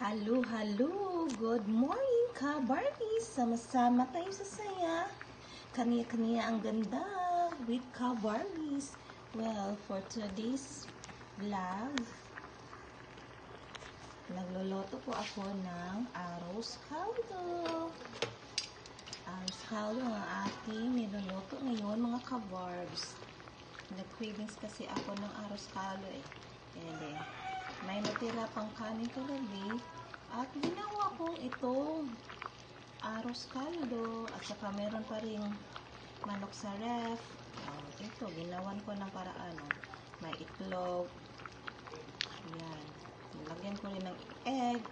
Hello, hello! Good morning, ka-Barbies! Sama-sama tayo sa saya. Kaniya-kaniya ang ganda with ka-Barbies. Well, for today's vlog, nagluluto po ako ng arroz caldo. Arroz caldo ang ating niluluto ngayon, mga ka-Barbs. Nag-cravings kasi ako ng arroz caldo eh. May natira pang kanin kagabi at ginawa ko itong arroz caldo at saka meron pa rin manok sa ref. Ito, ginawan ko ng paraan. May itlog. Yan. Nilagyan ko rin ng egg.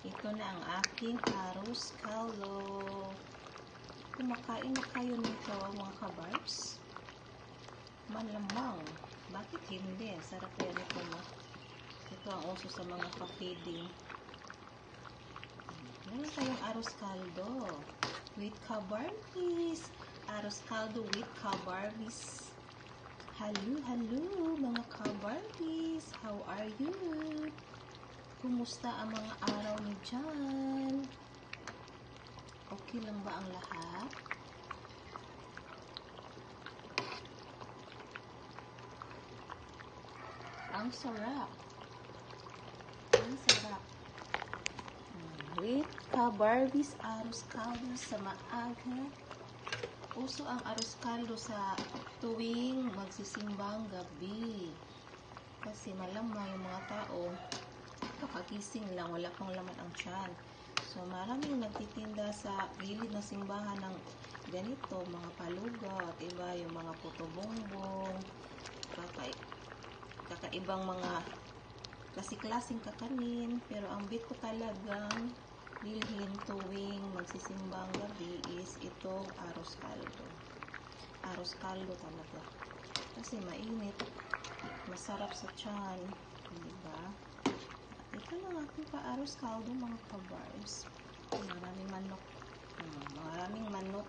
Ito na ang aking arroz caldo. Kumakain na kayo nito, mga kabarbs? Malamang. Bakit hindi? Sarap yan ito, no? Ito ang uso sa mga pa-feeding. Meron tayong arroz caldo with ka-Barbies. Arroz caldo with ka-Barbies. Hello, hello mga ka-Barbies. How are you? Kumusta ang mga araw niyo dyan? Okay lang ba ang lahat? Ang sarap. Ang sarap. With ka-Barbies arroz caldo sa maaga. Uso ang arroz caldo sa tuwing magsisimbang gabi. Kasi malamang yung mga tao, kakagising lang, wala pang laman ang tiyan. So, maraming nagtitinda sa gilid na simbahan ng ganito, mga palugot, iba yung mga puto bongbong, kakaibang mga klase-klaseng kakanin, pero ang bit ko talagang bilhin tuwing magsisimbang gabi is itong arroz caldo. Arroz caldo talaga. Kasi mainit, masarap sa tiyan, diba? Ito lang aking pa-arroz caldo, mga ka-Barbs. Maraming manok. Maraming manok.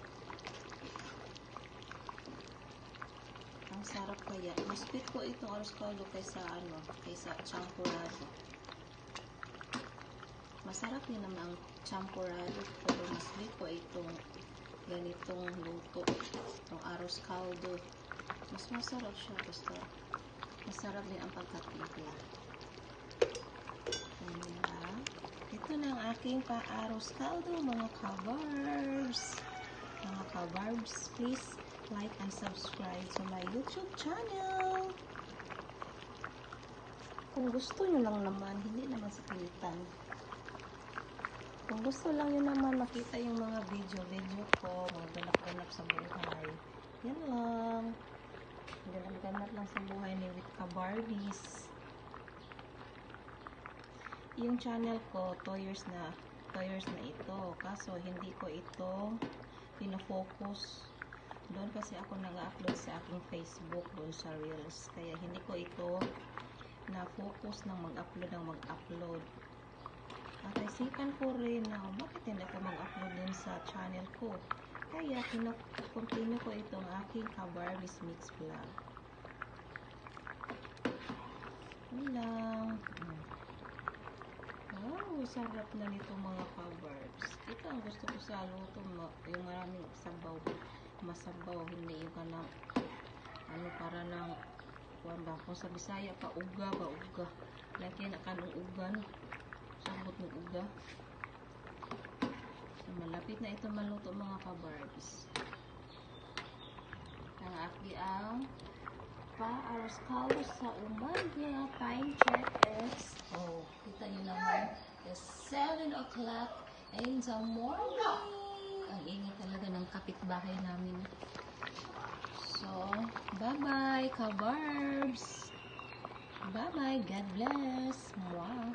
Ang sarap kaya. Mas fit ko itong arroz caldo kaysa champurado. Masarap din naman ang champurado, pero mas fit ko itong ganitong luto. Itong arroz caldo. Mas masarap siya. Basta masarap din ang pagkatimpla. Ito na ang aking pa-arroz caldo, mga ka-Barbs. Mga ka-Barbs, please like and subscribe to my YouTube channel. Kung gusto nyo lang naman, hindi naman sa pilitan. Kung gusto lang nyo naman makita yung mga video ko, mga ganap-ganap sa buhay, yan lang. Ganap-ganap lang sa buhay ni with ka-Barbies. Yung channel ko, 2 years na ito. Kaso, hindi ko ito pinafocus. Doon kasi ako nag-upload sa aking Facebook, doon sa Reels. Kaya hindi ko ito na-focus ng mag-upload. At isipan ko rin na bakit hindi ako mag-upload din sa channel ko. Kaya continue ko itong aking ka-Barbies Mix Vlog. Yun lang. Wow, sarap na nito mga ka-Barbs. Ito ang gusto ko sa luto, yung maraming sabaw. Masabaw, hindi yung kanang para ng kung sa Bisaya pa, uga. Laki na kanong uga, no? Sabot ng uga. So, malapit na ito maluto mga ka-Barbs. Ang aki ang pa-arroz caldo sa umaga. Time check is, kita nyo naman, is 7 o'clock in the morning. Ang ingay talaga ng kapitbahay namin. So, bye-bye, ka-Barbs. Bye-bye. God bless. Mwah.